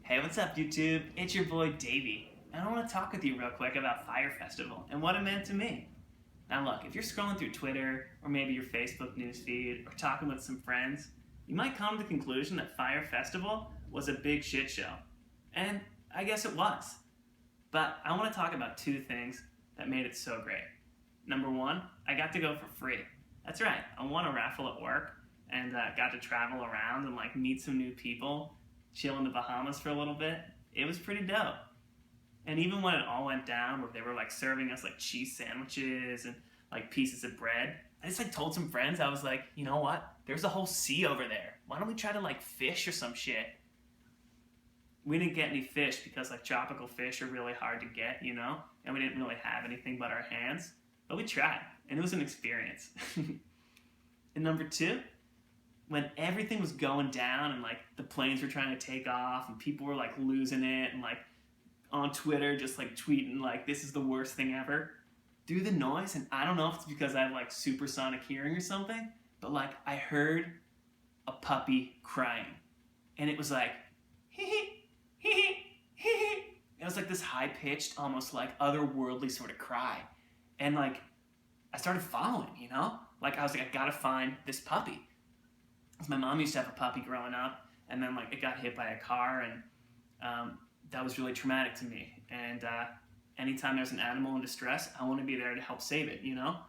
Hey, what's up, YouTube? It's your boy, Davey. And I want to talk with you real quick about Fyre Festival and what it meant to me. Now look, if you're scrolling through Twitter, or maybe your Facebook newsfeed, or talking with some friends, you might come to the conclusion that Fyre Festival was a big shit show. And I guess it was. But I want to talk about two things that made it so great. Number one, I got to go for free. That's right, I won a raffle at work, and got to travel around and meet some new people, chill in the Bahamas for a little bit. It was pretty dope. And even when it all went down, where they were serving us cheese sandwiches and pieces of bread, I just told some friends, I was like, you know what? There's a whole sea over there. Why don't we try to fish or some shit? We didn't get any fish because tropical fish are really hard to get, and we didn't really have anything but our hands. But we tried, and it was an experience. And number two, when everything was going down and the planes were trying to take off and people were losing it and on Twitter just tweeting this is the worst thing ever, through the noise, and I don't know if it's because I have supersonic hearing or something, but I heard a puppy crying, and it was hee hee hee hee hee hee. It was this high pitched, almost otherworldly sort of cry, and I started following, I was I gotta find this puppy. Because my mom used to have a puppy growing up, and then it got hit by a car, and that was really traumatic to me. And anytime there's an animal in distress, I want to be there to help save it,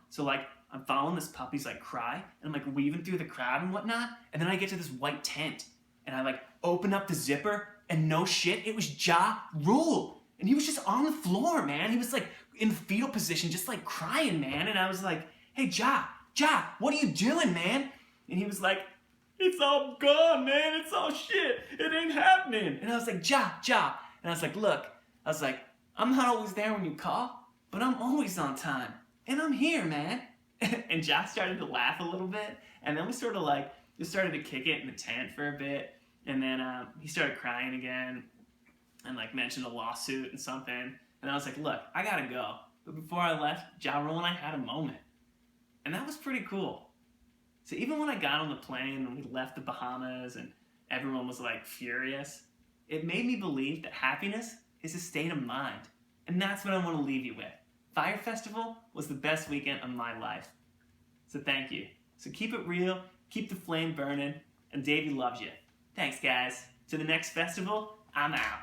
So I'm following this puppy's cry, and I'm weaving through the crowd and whatnot, and then I get to this white tent, and I open up the zipper, and no shit, it was Ja Rule, and he was just on the floor, man. He was in fetal position, just crying, man. And I was hey Ja, what are you doing, man? And he was it's all gone, man. It's all shit. It ain't happening. And I was Ja. And I was look, I'm not always there when you call, but I'm always on time. And I'm here, man. And Ja started to laugh a little bit. And then we sort of just started to kick it in the tent for a bit. And then he started crying again and mentioned a lawsuit and something. And I was look, I gotta go. But before I left, Ja Rule and I had a moment. And that was pretty cool. So even when I got on the plane and we left the Bahamas and everyone was furious, it made me believe that happiness is a state of mind. And that's what I want to leave you with. Fyre Festival was the best weekend of my life. So thank you. So keep it real, keep the flame burning, and Davey loves you. Thanks, guys. To the next festival, I'm out.